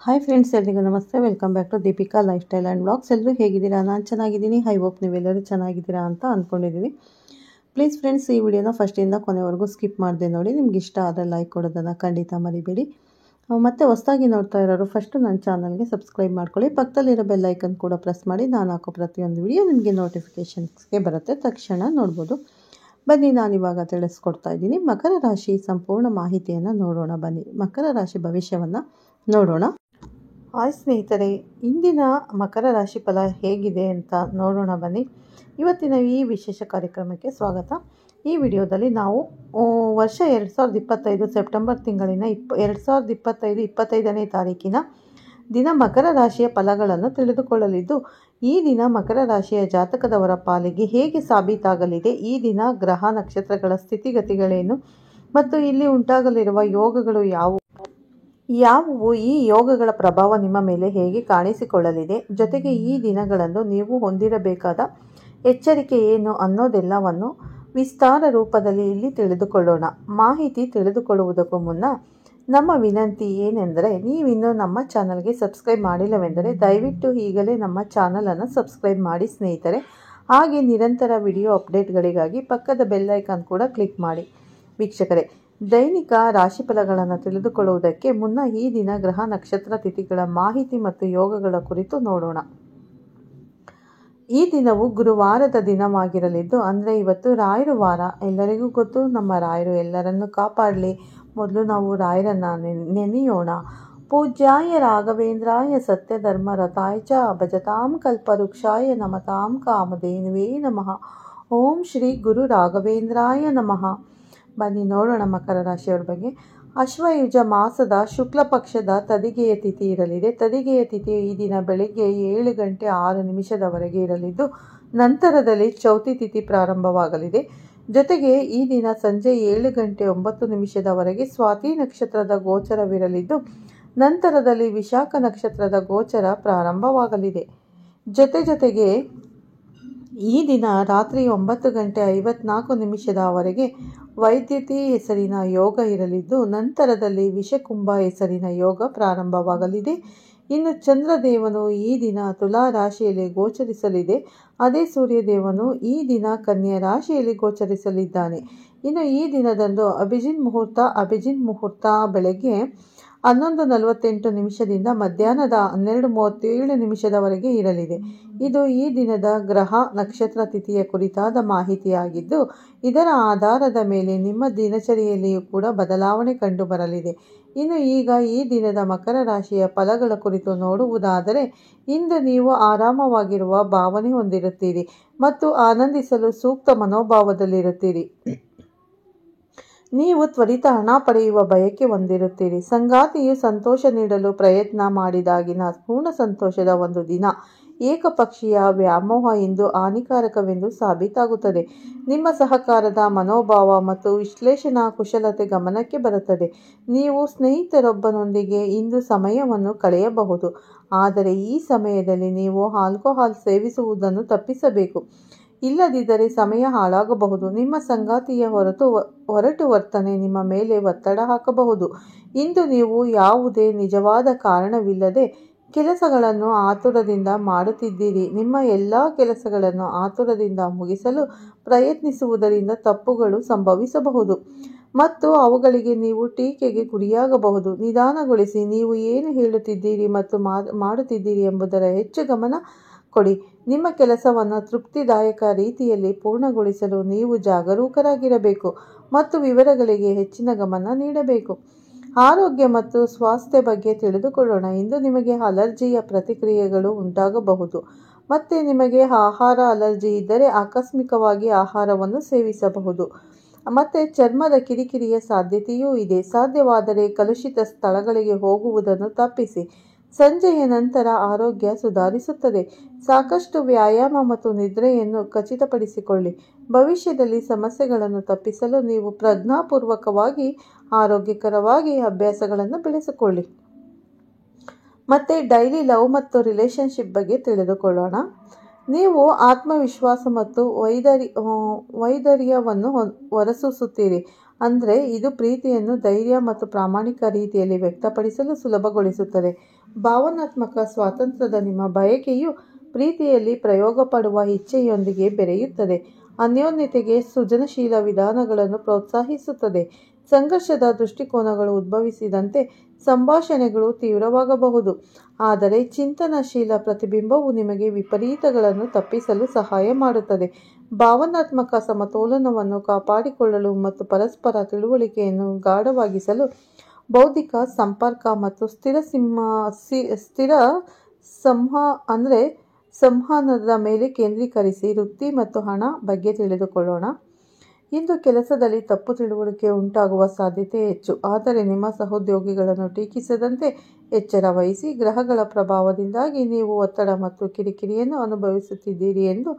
Hi friends, ಎಲ್ರಿಗೂ ನಮಸ್ತೆ. Welcome back to Deepika lifestyle and blogs. ಎಲ್ಲರೂ ಹೇಗಿದ್ದೀರಾ? ನಾನು ಚೆನ್ನಾಗಿದ್ದೀನಿ. ಐ ಹೋಪ್ ನೀವೆಲ್ಲರೂ ಚೆನ್ನಾಗಿದ್ದೀರಾ ಅಂತ ಅಂದ್ಕೊಂಡಿದ್ದೀನಿ. ಪ್ಲೀಸ್ ಫ್ರೆಂಡ್ಸ್, ಈ ವಿಡಿಯೋನ ಫಸ್ಟಿಂದ ಕೊನೆವರೆಗೂ ಸ್ಕಿಪ್ ಮಾಡಿದೆ ನೋಡಿ. ನಿಮ್ಗೆ ಇಷ್ಟ ಆದರೆ ಲೈಕ್ ಕೊಡೋದನ್ನು ಖಂಡಿತ ಮರಿಬೇಡಿ. ಮತ್ತು ಹೊಸದಾಗಿ ನೋಡ್ತಾ ಇರೋರು ಫಸ್ಟು ನನ್ನ ಚಾನಲ್ಗೆ ಸಬ್ಸ್ಕ್ರೈಬ್ ಮಾಡ್ಕೊಳ್ಳಿ. ಪಕ್ಕದಲ್ಲಿರೋ ಬೆಲ್ ಐಕನ್ ಕೂಡ ಪ್ರೆಸ್ ಮಾಡಿ. ನಾನು ಹಾಕೋ ಪ್ರತಿಯೊಂದು ವಿಡಿಯೋ ನಿಮಗೆ ನೋಟಿಫಿಕೇಷನ್ಸ್ಗೆ ಬರುತ್ತೆ, ತಕ್ಷಣ ನೋಡ್ಬೋದು. ಬನ್ನಿ, ನಾನಿವಾಗ ತಿಳಿಸ್ಕೊಡ್ತಾ ಇದ್ದೀನಿ. ಮಕರ ರಾಶಿ ಸಂಪೂರ್ಣ ಮಾಹಿತಿಯನ್ನು ನೋಡೋಣ. ಬನ್ನಿ, ಮಕರ ರಾಶಿ ಭವಿಷ್ಯವನ್ನು ನೋಡೋಣ. ಹಾಯ್ ಸ್ನೇಹಿತರೆ, ಇಂದಿನ ಮಕರ ರಾಶಿ ಫಲ ಹೇಗಿದೆ ಅಂತ ನೋಡೋಣ ಬನ್ನಿ. ಇವತ್ತಿನ ಈ ವಿಶೇಷ ಕಾರ್ಯಕ್ರಮಕ್ಕೆ ಸ್ವಾಗತ. ಈ ವಿಡಿಯೋದಲ್ಲಿ ನಾವು ವರ್ಷ 2025 ಸೆಪ್ಟೆಂಬರ್ ತಿಂಗಳಿನ 2025ನೇ ತಾರೀಕಿನ ದಿನ ಮಕರ ರಾಶಿಯ ಫಲಗಳನ್ನು ತಿಳಿದುಕೊಳ್ಳಲಿದ್ದು, ಈ ದಿನ ಮಕರ ರಾಶಿಯ ಜಾತಕದವರ ಪಾಲಿಗೆ ಹೇಗೆ ಸಾಬೀತಾಗಲಿದೆ, ಈ ದಿನ ಗ್ರಹ ನಕ್ಷತ್ರಗಳ ಸ್ಥಿತಿಗತಿಗಳೇನು ಮತ್ತು ಇಲ್ಲಿ ಉಂಟಾಗಲಿರುವ ಯೋಗಗಳು ಯಾವುವು, ಈ ಯೋಗಗಳ ಪ್ರಭಾವ ನಿಮ್ಮ ಮೇಲೆ ಹೇಗೆ ಕಾಣಿಸಿಕೊಳ್ಳಲಿದೆ, ಜೊತೆಗೆ ಈ ದಿನಗಳಂದು ನೀವು ಹೊಂದಿರಬೇಕಾದ ಎಚ್ಚರಿಕೆ ಏನು ಅನ್ನೋದೆಲ್ಲವನ್ನು ವಿಸ್ತಾರ ರೂಪದಲ್ಲಿ ಇಲ್ಲಿ ತಿಳಿದುಕೊಳ್ಳೋಣ. ಮಾಹಿತಿ ತಿಳಿದುಕೊಳ್ಳುವುದಕ್ಕೂ ಮುನ್ನ ನಮ್ಮ ವಿನಂತಿ ಏನೆಂದರೆ, ನೀವಿನ್ನೂ ನಮ್ಮ ಚಾನಲ್ಗೆ ಸಬ್ಸ್ಕ್ರೈಬ್ ಮಾಡಿಲ್ಲವೆಂದರೆ ದಯವಿಟ್ಟು ಈಗಲೇ ನಮ್ಮ ಚಾನಲನ್ನು ಸಬ್ಸ್ಕ್ರೈಬ್ ಮಾಡಿ ಸ್ನೇಹಿತರೆ. ಹಾಗೆ ನಿರಂತರ ವಿಡಿಯೋ ಅಪ್ಡೇಟ್ಗಳಿಗಾಗಿ ಪಕ್ಕದ ಬೆಲ್ ಐಕಾನ್ ಕೂಡ ಕ್ಲಿಕ್ ಮಾಡಿ. ವೀಕ್ಷಕರೇ, ದೈನಿಕ ರಾಶಿಫಲಗಳನ್ನು ತಿಳಿದುಕೊಳ್ಳುವುದಕ್ಕೆ ಮುನ್ನ ಈ ದಿನ ಗ್ರಹ ನಕ್ಷತ್ರ ತಿಥಿಗಳ ಮಾಹಿತಿ ಮತ್ತು ಯೋಗಗಳ ಕುರಿತು ನೋಡೋಣ. ಈ ದಿನವು ಗುರುವಾರದ ದಿನವಾಗಿರಲಿದ್ದು, ಅಂದರೆ ಇವತ್ತು ರಾಯರ ವಾರ. ಎಲ್ಲರಿಗೂ ಗೊತ್ತು, ನಮ್ಮ ರಾಯರು ಎಲ್ಲರನ್ನೂ ಕಾಪಾಡಲಿ. ಮೊದಲು ನಾವು ರಾಯರನ್ನು ನೆನೆಯೋಣ. ಪೂಜ್ಯಾಯ ರಾಘವೇಂದ್ರಾಯ ಸತ್ಯಧರ್ಮ ರಥಾಯ ಚ ಭಜತಾಂ ಕಲ್ಪವೃಕ್ಷಾಯ ನಮತಾಂ ಕಾಮಧೇನುವೇ ನಮಃ. ಓಂ ಶ್ರೀ ಗುರು ರಾಘವೇಂದ್ರಾಯ ನಮಃ. ಬನ್ನಿ ನೋಡೋಣ ಮಕರ ರಾಶಿಯವರ ಬಗ್ಗೆ. ಅಶ್ವಯುಜ ಮಾಸದ ಶುಕ್ಲ ಪಕ್ಷದ ತದಿಗೆಯ ತಿಥಿ ಇರಲಿದೆ. ತದಿಗೆಯ ತಿಥಿಯು ಈ ದಿನ ಬೆಳಗ್ಗೆ 7 ಗಂಟೆ 6 ನಿಮಿಷದವರೆಗೆ ಇರಲಿದ್ದು, ನಂತರದಲ್ಲಿ ಚೌತಿ ತಿಥಿ ಪ್ರಾರಂಭವಾಗಲಿದೆ. ಜೊತೆಗೆ ಈ ದಿನ ಸಂಜೆ 7 ಗಂಟೆ 9 ನಿಮಿಷದವರೆಗೆ ಸ್ವಾತಿ ನಕ್ಷತ್ರದ ಗೋಚರವಿರಲಿದ್ದು, ನಂತರದಲ್ಲಿ ವಿಶಾಖ ನಕ್ಷತ್ರದ ಗೋಚರ ಪ್ರಾರಂಭವಾಗಲಿದೆ. ಜೊತೆಗೆ ಈ ದಿನ ರಾತ್ರಿ 9 ಗಂಟೆ 54 ನಿಮಿಷದವರೆಗೆ ವೈದ್ಯುತಿ ಹೆಸರಿನ ಯೋಗ ಇರಲಿದ್ದು, ನಂತರದಲ್ಲಿ ವಿಷಕುಂಭ ಹೆಸರಿನ ಯೋಗ ಪ್ರಾರಂಭವಾಗಲಿದೆ. ಇನ್ನು ಚಂದ್ರದೇವನು ಈ ದಿನ ತುಲಾ ರಾಶಿಯಲ್ಲಿ ಗೋಚರಿಸಲಿದೆ. ಅದೇ ಸೂರ್ಯದೇವನು ಈ ದಿನ ಕನ್ಯಾ ರಾಶಿಯಲ್ಲಿ ಗೋಚರಿಸಲಿದ್ದಾನೆ. ಇನ್ನು ಈ ದಿನದಂದು ಅಭಿಜಿನ್ ಮುಹೂರ್ತ ಬೆಳಗ್ಗೆ 11:48 ನಿಮಿಷದಿಂದ ಮಧ್ಯಾಹ್ನದ 12:37 ನಿಮಿಷದವರೆಗೆ ಇರಲಿದೆ. ಇದು ಈ ದಿನದ ಗ್ರಹ ನಕ್ಷತ್ರ ತಿಥಿಯ ಕುರಿತಾದ ಮಾಹಿತಿಯಾಗಿದ್ದು, ಇದರ ಆಧಾರದ ಮೇಲೆ ನಿಮ್ಮ ದಿನಚರಿಯಲ್ಲಿಯೂ ಕೂಡ ಬದಲಾವಣೆ ಕಂಡುಬರಲಿದೆ. ಇನ್ನು ಈಗ ಈ ದಿನದ ಮಕರ ರಾಶಿಯ ಫಲಗಳ ಕುರಿತು ನೋಡುವುದಾದರೆ, ಇಂದು ನೀವು ಆರಾಮವಾಗಿರುವ ಭಾವನೆ ಹೊಂದಿರುತ್ತೀರಿ ಮತ್ತು ಆನಂದಿಸಲು ಸೂಕ್ತ ಮನೋಭಾವದಲ್ಲಿರುತ್ತೀರಿ. ನೀವು ತ್ವರಿತ ಹಣ ಪಡೆಯುವ ಬಯಕೆ ಹೊಂದಿರುತ್ತೀರಿ. ಸಂಗಾತಿಯು ಸಂತೋಷ ನೀಡಲು ಪ್ರಯತ್ನ ಮಾಡಿದಾಗಿನ ಪೂರ್ಣ ಸಂತೋಷದ ಒಂದು ದಿನ. ಏಕಪಕ್ಷೀಯ ವ್ಯಾಮೋಹ ಇಂದು ಹಾನಿಕಾರಕವೆಂದು ಸಾಬೀತಾಗುತ್ತದೆ. ನಿಮ್ಮ ಸಹಕಾರದ ಮನೋಭಾವ ಮತ್ತು ವಿಶ್ಲೇಷಣಾ ಕುಶಲತೆ ಗಮನಕ್ಕೆ ಬರುತ್ತದೆ. ನೀವು ಸ್ನೇಹಿತರೊಬ್ಬನೊಂದಿಗೆ ಇಂದು ಸಮಯವನ್ನು ಕಳೆಯಬಹುದು, ಆದರೆ ಈ ಸಮಯದಲ್ಲಿ ನೀವು ಆಲ್ಕೋಹಾಲ್ ಸೇವಿಸುವುದನ್ನು ತಪ್ಪಿಸಬೇಕು. ಇಲ್ಲದಿದ್ದರೆ ಸಮಯ ಹಾಳಾಗಬಹುದು. ನಿಮ್ಮ ಸಂಗಾತಿಯ ಹೊರಟು ವರ್ತನೆ ನಿಮ್ಮ ಮೇಲೆ ಒತ್ತಡ ಹಾಕಬಹುದು. ಇಂದು ನೀವು ಯಾವುದೇ ನಿಜವಾದ ಕಾರಣವಿಲ್ಲದೆ ಕೆಲಸಗಳನ್ನು ಆತುರದಿಂದ ಮಾಡುತ್ತಿದ್ದೀರಿ. ನಿಮ್ಮ ಎಲ್ಲ ಕೆಲಸಗಳನ್ನು ಆತುರದಿಂದ ಮುಗಿಸಲು ಪ್ರಯತ್ನಿಸುವುದರಿಂದ ತಪ್ಪುಗಳು ಸಂಭವಿಸಬಹುದು ಮತ್ತು ಅವುಗಳಿಗೆ ನೀವು ಟೀಕೆಗೆ ಗುರಿಯಾಗಬಹುದು. ನಿಧಾನಗೊಳಿಸಿ. ನೀವು ಏನು ಹೇಳುತ್ತಿದ್ದೀರಿ ಮತ್ತು ಮಾಡುತ್ತಿದ್ದೀರಿ ಎಂಬುದರ ಹೆಚ್ಚು ಗಮನ ಕೊಡಿ. ನಿಮ್ಮ ಕೆಲಸವನ್ನು ತೃಪ್ತಿದಾಯಕ ರೀತಿಯಲ್ಲಿ ಪೂರ್ಣಗೊಳಿಸಲು ನೀವು ಜಾಗರೂಕರಾಗಿರಬೇಕು ಮತ್ತು ವಿವರಗಳಿಗೆ ಹೆಚ್ಚಿನ ಗಮನ ನೀಡಬೇಕು. ಆರೋಗ್ಯ ಮತ್ತು ಸ್ವಾಸ್ಥ್ಯ ಬಗ್ಗೆ ತಿಳಿದುಕೊಳ್ಳೋಣ. ಇಂದು ನಿಮಗೆ ಅಲರ್ಜಿಯ ಪ್ರತಿಕ್ರಿಯೆಗಳು ಉಂಟಾಗಬಹುದು. ಮತ್ತೆ ನಿಮಗೆ ಆಹಾರ ಅಲರ್ಜಿ ಇದ್ದರೆ ಆಕಸ್ಮಿಕವಾಗಿ ಆಹಾರವನ್ನು ಸೇವಿಸಬಹುದು. ಮತ್ತೆ ಚರ್ಮದ ಕಿರಿಕಿರಿಯ ಸಾಧ್ಯತೆಯೂ ಇದೆ. ಸಾಧ್ಯವಾದರೆ ಕಲುಷಿತ ಸ್ಥಳಗಳಿಗೆ ಹೋಗುವುದನ್ನು ತಪ್ಪಿಸಿ. ಸಂಜೆಯ ನಂತರ ಆರೋಗ್ಯ ಸುಧಾರಿಸುತ್ತದೆ. ಸಾಕಷ್ಟು ವ್ಯಾಯಾಮ ಮತ್ತು ನಿದ್ರೆಯನ್ನು ಖಚಿತಪಡಿಸಿಕೊಳ್ಳಿ. ಭವಿಷ್ಯದಲ್ಲಿ ಸಮಸ್ಯೆಗಳನ್ನು ತಪ್ಪಿಸಲು ನೀವು ಪ್ರಜ್ಞಾಪೂರ್ವಕವಾಗಿ ಆರೋಗ್ಯಕರವಾಗಿ ಅಭ್ಯಾಸಗಳನ್ನು ಬೆಳೆಸಿಕೊಳ್ಳಿ. ಮತ್ತೆ ಡೈಲಿ ಲವ್ ಮತ್ತು ರಿಲೇಶನ್ಶಿಪ್ ಬಗ್ಗೆ ತಿಳಿದುಕೊಳ್ಳೋಣ. ನೀವು ಆತ್ಮವಿಶ್ವಾಸ ಮತ್ತು ವೈಧರ್ಯವನ್ನು ಹೊರಸೂಸುತ್ತೀರಿ. ಅಂದರೆ ಇದು ಪ್ರೀತಿಯನ್ನು ಧೈರ್ಯ ಮತ್ತು ಪ್ರಾಮಾಣಿಕ ರೀತಿಯಲ್ಲಿ ವ್ಯಕ್ತಪಡಿಸಲು ಸುಲಭಗೊಳಿಸುತ್ತದೆ. ಭಾವನಾತ್ಮಕ ಸ್ವಾತಂತ್ರ್ಯದ ನಿಮ್ಮ ಬಯಕೆಯು ಪ್ರೀತಿಯಲ್ಲಿ ಪ್ರಯೋಗ ಪಡುವ ಇಚ್ಛೆಯೊಂದಿಗೆ ಬೆರೆಯುತ್ತದೆ. ಅನ್ಯೋನ್ಯತೆಗೆ ಸೃಜನಶೀಲ ವಿಧಾನಗಳನ್ನು ಪ್ರೋತ್ಸಾಹಿಸುತ್ತದೆ. ಸಂಘರ್ಷದ ದೃಷ್ಟಿಕೋನಗಳು ಉದ್ಭವಿಸಿದಂತೆ ಸಂಭಾಷಣೆಗಳು ತೀವ್ರವಾಗಬಹುದು, ಆದರೆ ಚಿಂತನಶೀಲ ಪ್ರತಿಬಿಂಬವು ನಿಮಗೆ ವಿಪರೀತಗಳನ್ನು ತಪ್ಪಿಸಲು ಸಹಾಯ ಮಾಡುತ್ತದೆ. ಭಾವನಾತ್ಮಕ ಸಮತೋಲನವನ್ನು ಕಾಪಾಡಿಕೊಳ್ಳಲು ಮತ್ತು ಪರಸ್ಪರ ತಿಳುವಳಿಕೆಯನ್ನು ಗಾಢವಾಗಿಸಲು ಬೌದ್ಧಿಕ ಸಂಪರ್ಕ ಮತ್ತು ಸ್ಥಿರ ಸಂವಹನದ ಮೇಲೆ ಕೇಂದ್ರೀಕರಿಸಿ. ವೃತ್ತಿ ಮತ್ತು ಹಣ ಬಗ್ಗೆ ತಿಳಿದುಕೊಳ್ಳೋಣ. ಇಂದು ಕೆಲಸದಲ್ಲಿ ತಪ್ಪು ತಿಳುವಳಿಕೆ ಉಂಟಾಗುವ ಸಾಧ್ಯತೆ ಹೆಚ್ಚು, ಆದರೆ ನಿಮ್ಮ ಸಹೋದ್ಯೋಗಿಗಳನ್ನು ಟೀಕಿಸದಂತೆ ಎಚ್ಚರ ವಹಿಸಿ. ಗ್ರಹಗಳ ಪ್ರಭಾವದಿಂದಾಗಿ ನೀವು ಒತ್ತಡ ಮತ್ತು ಕಿರಿಕಿರಿಯನ್ನು ಅನುಭವಿಸುತ್ತಿದ್ದೀರಿ ಎಂದು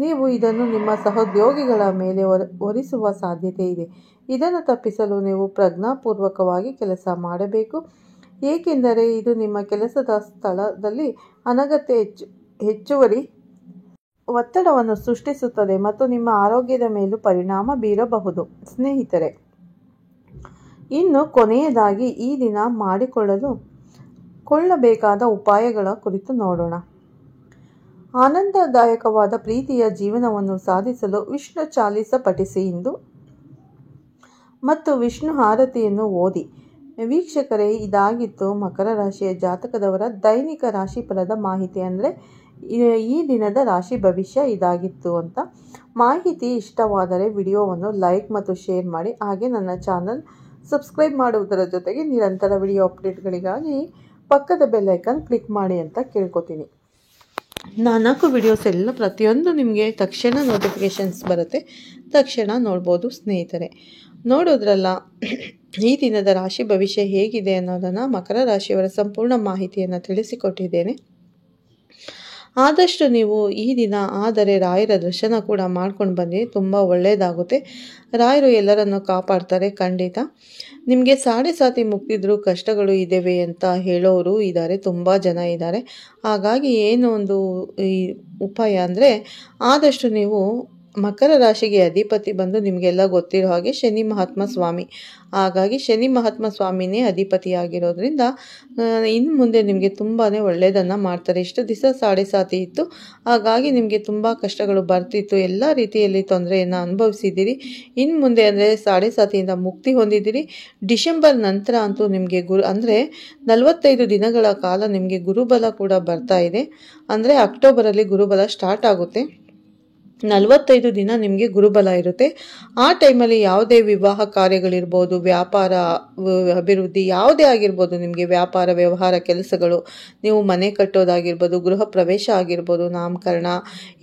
ನೀವು ಇದನ್ನು ನಿಮ್ಮ ಸಹೋದ್ಯೋಗಿಗಳ ಮೇಲೆ ಹೊರಿಸುವ ಸಾಧ್ಯತೆ ಇದೆ. ಇದನ್ನು ತಪ್ಪಿಸಲು ನೀವು ಪ್ರಜ್ಞಾಪೂರ್ವಕವಾಗಿ ಕೆಲಸ ಮಾಡಬೇಕು, ಏಕೆಂದರೆ ಇದು ನಿಮ್ಮ ಕೆಲಸದ ಸ್ಥಳದಲ್ಲಿ ಅನಗತ್ಯ ಹೆಚ್ಚುವರಿ ಒತ್ತಡವನ್ನು ಸೃಷ್ಟಿಸುತ್ತದೆ ಮತ್ತು ನಿಮ್ಮ ಆರೋಗ್ಯದ ಮೇಲೂ ಪರಿಣಾಮ ಬೀರಬಹುದು. ಸ್ನೇಹಿತರೆ, ಇನ್ನು ಕೊನೆಯದಾಗಿ ಈ ದಿನ ಮಾಡಿಕೊಳ್ಳಬೇಕಾದ ಉಪಾಯಗಳ ಕುರಿತು ನೋಡೋಣ. ಆನಂದದಾಯಕವಾದ ಪ್ರೀತಿಯ ಜೀವನವನ್ನು ಸಾಧಿಸಲು ವಿಷ್ಣು ಚಾಲಿಸ ಪಠಿಸಿ ಇಂದು ಮತ್ತು ವಿಷ್ಣು ಆರತಿಯನ್ನು ಓದಿ. ವೀಕ್ಷಕರೇ, ಇದಾಗಿತ್ತು ಮಕರ ರಾಶಿಯ ಜಾತಕದವರ ದೈನಿಕ ರಾಶಿ ಫಲದ ಮಾಹಿತಿ. ಅಂದರೆ ಈ ದಿನದ ರಾಶಿ ಭವಿಷ್ಯ ಇದಾಗಿತ್ತು ಅಂತ. ಮಾಹಿತಿ ಇಷ್ಟವಾದರೆ ವಿಡಿಯೋವನ್ನು ಲೈಕ್ ಮತ್ತು ಶೇರ್ ಮಾಡಿ. ಹಾಗೆ ನನ್ನ ಚಾನಲ್ ಸಬ್ಸ್ಕ್ರೈಬ್ ಮಾಡುವುದರ ಜೊತೆಗೆ ನಿರಂತರ ವಿಡಿಯೋ ಅಪ್ಡೇಟ್ಗಳಿಗಾಗಿ ಪಕ್ಕದ ಬೆಲ್ ಐಕಾನ್ ಕ್ಲಿಕ್ ಮಾಡಿ ಅಂತ ಕೇಳ್ಕೊತೀನಿ. 4 ವಿಡಿಯೋಸ್ ಎಲ್ಲ ಪ್ರತಿಯೊಂದು ನಿಮಗೆ ತಕ್ಷಣ ನೋಟಿಫಿಕೇಷನ್ಸ್ ಬರುತ್ತೆ, ತಕ್ಷಣ ನೋಡ್ಬೋದು. ಸ್ನೇಹಿತರೆ, ನೋಡೋದ್ರಲ್ಲ ಈ ದಿನದ ರಾಶಿ ಭವಿಷ್ಯ ಹೇಗಿದೆ ಅನ್ನೋದನ್ನು, ಮಕರ ರಾಶಿಯವರ ಸಂಪೂರ್ಣ ಮಾಹಿತಿಯನ್ನು ತಿಳಿಸಿಕೊಟ್ಟಿದ್ದೇನೆ. ಆದಷ್ಟು ನೀವು ಈ ದಿನ ಆದರೆ ರಾಯರ ದರ್ಶನ ಕೂಡ ಮಾಡ್ಕೊಂಡು ಬನ್ನಿ, ತುಂಬ ಒಳ್ಳೆಯದಾಗುತ್ತೆ. ರಾಯರು ಎಲ್ಲರನ್ನು ಕಾಪಾಡ್ತಾರೆ ಖಂಡಿತ. ನಿಮಗೆ ಸಾತಿ ಮುಗ್ದಿದ್ರು ಕಷ್ಟಗಳು ಇದ್ದೇವೆ ಅಂತ ಹೇಳೋರು ಇದ್ದಾರೆ, ತುಂಬ ಜನ ಇದ್ದಾರೆ. ಹಾಗಾಗಿ ಏನು ಒಂದು ಈ ಉಪಾಯ ಅಂದರೆ, ಆದಷ್ಟು ನೀವು ಮಕರ ರಾಶಿಗೆ ಅಧಿಪತಿ ಬಂದು ನಿಮಗೆಲ್ಲ ಗೊತ್ತಿರೋ ಹಾಗೆ ಶನಿ ಮಹಾತ್ಮ ಸ್ವಾಮಿ. ಹಾಗಾಗಿ ಶನಿ ಮಹಾತ್ಮ ಸ್ವಾಮಿನೇ ಅಧಿಪತಿಯಾಗಿರೋದ್ರಿಂದ ಇನ್ನು ಮುಂದೆ ನಿಮಗೆ ತುಂಬಾ ಒಳ್ಳೆಯದನ್ನು ಮಾಡ್ತಾರೆ. ಇಷ್ಟು ದಿವಸ ಸಾತಿ ಇತ್ತು, ಹಾಗಾಗಿ ನಿಮಗೆ ತುಂಬ ಕಷ್ಟಗಳು ಬರ್ತಿತ್ತು, ಎಲ್ಲ ರೀತಿಯಲ್ಲಿ ತೊಂದರೆಯನ್ನು ಅನುಭವಿಸಿದ್ದೀರಿ. ಇನ್ನು ಮುಂದೆ ಅಂದರೆ ಸಾತಿಯಿಂದ ಮುಕ್ತಿ ಹೊಂದಿದ್ದೀರಿ. ಡಿಸೆಂಬರ್ ನಂತರ ಅಂತೂ ನಿಮಗೆ ಅಂದರೆ 45 ದಿನಗಳ ಕಾಲ ನಿಮಗೆ ಗುರುಬಲ ಕೂಡ ಬರ್ತಾ ಇದೆ. ಅಂದರೆ ಅಕ್ಟೋಬರಲ್ಲಿ ಗುರುಬಲ ಸ್ಟಾರ್ಟ್ ಆಗುತ್ತೆ. 45 ದಿನ ನಿಮಗೆ ಗುರುಬಲ ಇರುತ್ತೆ. ಆ ಟೈಮಲ್ಲಿ ಯಾವುದೇ ವಿವಾಹ ಕಾರ್ಯಗಳಿರ್ಬೋದು, ವ್ಯಾಪಾರ ಅಭಿವೃದ್ಧಿ ಯಾವುದೇ ಆಗಿರ್ಬೋದು, ನಿಮಗೆ ವ್ಯಾಪಾರ ವ್ಯವಹಾರ ಕೆಲಸಗಳು, ನೀವು ಮನೆ ಕಟ್ಟೋದಾಗಿರ್ಬೋದು, ಗೃಹ ಪ್ರವೇಶ ಆಗಿರ್ಬೋದು, ನಾಮಕರಣ,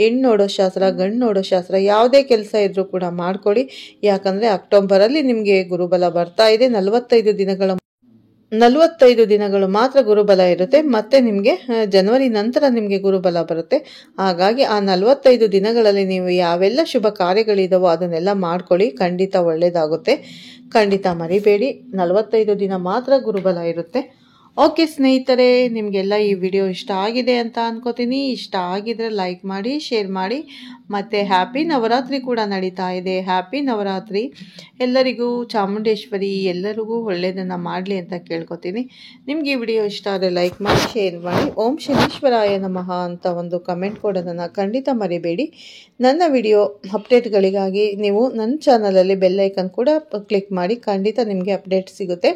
ಹೆಣ್ಣು ನೋಡೋ ಶಾಸ್ತ್ರ, ಗಂಡು ನೋಡೋ ಶಾಸ್ತ್ರ, ಯಾವುದೇ ಕೆಲಸ ಇದ್ರೂ ಕೂಡ ಮಾಡ್ಕೊಳ್ಳಿ. ಯಾಕಂದರೆ ಅಕ್ಟೋಬರಲ್ಲಿ ನಿಮಗೆ ಗುರುಬಲ ಬರ್ತಾ ಇದೆ. 45 ದಿನಗಳು ಮಾತ್ರ ಗುರುಬಲ ಇರುತ್ತೆ. ಮತ್ತೆ ನಿಮಗೆ ಜನವರಿ ನಂತರ ನಿಮಗೆ ಗುರುಬಲ ಬರುತ್ತೆ. ಹಾಗಾಗಿ ಆ 45 ದಿನಗಳಲ್ಲಿ ನೀವು ಯಾವೆಲ್ಲ ಶುಭ ಕಾರ್ಯಗಳಿದಾವೋ ಅದನ್ನೆಲ್ಲ ಮಾಡ್ಕೊಳ್ಳಿ, ಖಂಡಿತ ಒಳ್ಳೆಯದಾಗುತ್ತೆ. ಖಂಡಿತ ಮರಿಬೇಡಿ, 45 ದಿನ ಮಾತ್ರ ಗುರುಬಲ ಇರುತ್ತೆ. ಓಕೆ ಸ್ನೇಹಿತರೆ, ನಿಮಗೆಲ್ಲ ಈ ವಿಡಿಯೋ ಇಷ್ಟ ಆಗಿದೆ ಅಂತ ಅನ್ಕೋತೀನಿ. ಇಷ್ಟ ಆಗಿದ್ರೆ ಲೈಕ್ ಮಾಡಿ, ಶೇರ್ ಮಾಡಿ. ಮತ್ತು ಹ್ಯಾಪಿ ನವರಾತ್ರಿ ಕೂಡ ನಡೀತಾ ಇದೆ. ಹ್ಯಾಪಿ ನವರಾತ್ರಿ ಎಲ್ಲರಿಗೂ. ಚಾಮುಂಡೇಶ್ವರಿ ಎಲ್ಲರಿಗೂ ಒಳ್ಳೆಯದನ್ನು ಮಾಡಲಿ ಅಂತ ಕೇಳ್ಕೊತೀನಿ. ನಿಮಗೆ ಈ ವಿಡಿಯೋ ಇಷ್ಟ ಆದರೆ ಲೈಕ್ ಮಾಡಿ, ಶೇರ್ ಮಾಡಿ. ಓಂ ಶನೀಶ್ವರಾಯ ನಮಃ ಅಂತ ಒಂದು ಕಮೆಂಟ್ ಕೊಡೋದನ್ನು ಖಂಡಿತ ಮರಿಬೇಡಿ. ನನ್ನ ವಿಡಿಯೋ ಅಪ್ಡೇಟ್ಗಳಿಗಾಗಿ ನೀವು ನನ್ನ ಚಾನಲಲ್ಲಿ ಬೆಲ್ ಐಕನ್ ಕೂಡ ಕ್ಲಿಕ್ ಮಾಡಿ, ಖಂಡಿತ ನಿಮಗೆ ಅಪ್ಡೇಟ್ ಸಿಗುತ್ತೆ.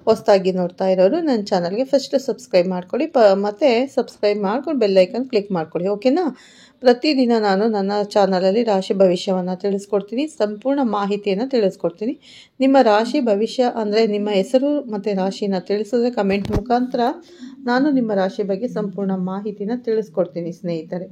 ಹೊಸದಾಗಿ ನೋಡ್ತಾ ಇರೋರು ನನ್ನ ಚಾನಲ್ಗೆ ಫಸ್ಟ್ ಸಬ್ಸ್ಕ್ರೈಬ್ ಮಾಡ್ಕೊಳ್ಳಿ, ಮತ್ತು ಸಬ್ಸ್ಕ್ರೈಬ್ ಮಾಡ್ಕೊಂಡು ಬೆಲ್ ಐಕನ್ ಕ್ಲಿಕ್ ಮಾಡ್ಕೊಳ್ಳಿ. ಓಕೆನಾ? ಪ್ರತಿದಿನ ನಾನು ನನ್ನ ಚಾನಲಲ್ಲಿ ರಾಶಿ ಭವಿಷ್ಯವನ್ನು ತಿಳಿಸ್ಕೊಡ್ತೀನಿ, ಸಂಪೂರ್ಣ ಮಾಹಿತಿಯನ್ನು ತಿಳಿಸ್ಕೊಡ್ತೀನಿ. ನಿಮ್ಮ ರಾಶಿ ಭವಿಷ್ಯ ಅಂದರೆ ನಿಮ್ಮ ಹೆಸರು ಮತ್ತು ರಾಶಿನ ತಿಳಿಸಿದ್ರೆ ಕಮೆಂಟ್ ಮುಖಾಂತರ ನಾನು ನಿಮ್ಮ ರಾಶಿ ಬಗ್ಗೆ ಸಂಪೂರ್ಣ ಮಾಹಿತಿನ ತಿಳಿಸ್ಕೊಡ್ತೀನಿ ಸ್ನೇಹಿತರೆ.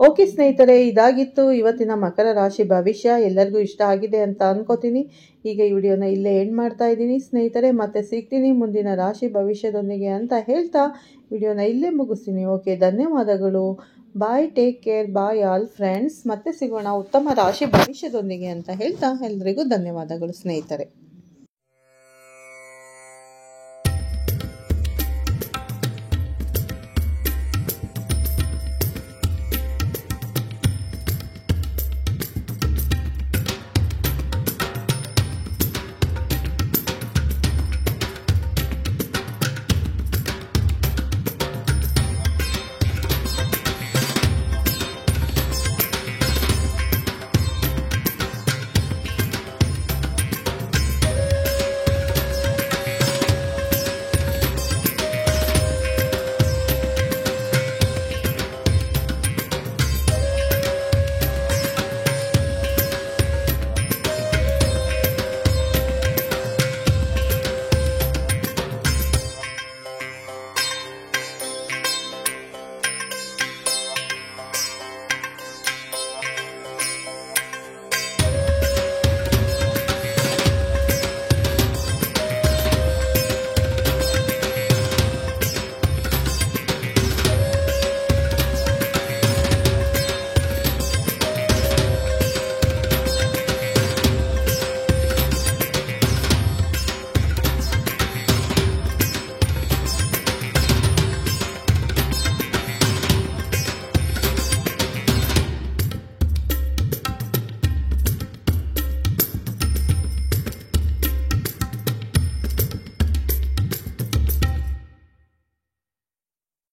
ಓಕೆ ಸ್ನೇಹಿತರೆ, ಇದಾಗಿತ್ತು ಇವತ್ತಿನ ಮಕರ ರಾಶಿ ಭವಿಷ್ಯ. ಎಲ್ಲರಿಗೂ ಇಷ್ಟ ಆಗಿದೆ ಅಂತ ಅನ್ಕೋತೀನಿ. ಈಗ ಈ ವಿಡಿಯೋನ ಇಲ್ಲೇ ಎಂಡ್ ಮಾಡ್ತಾ ಇದ್ದೀನಿ ಸ್ನೇಹಿತರೆ. ಮತ್ತೆ ಸಿಗ್ತೀನಿ ಮುಂದಿನ ರಾಶಿ ಭವಿಷ್ಯದೊಂದಿಗೆ ಅಂತ ಹೇಳ್ತಾ ವಿಡಿಯೋನ ಇಲ್ಲೇ ಮುಗಿಸ್ತೀನಿ. ಓಕೆ, ಧನ್ಯವಾದಗಳು. Bye, take care, bye all friends. ಮತ್ತೆ ಸಿಗೋಣ ಉತ್ತಮ ರಾಶಿ ಭವಿಷ್ಯದೊಂದಿಗೆ ಅಂತ ಹೇಳ್ತಾ ಎಲ್ರಿಗೂ ಧನ್ಯವಾದಗಳು ಸ್ನೇಹಿತರೆ.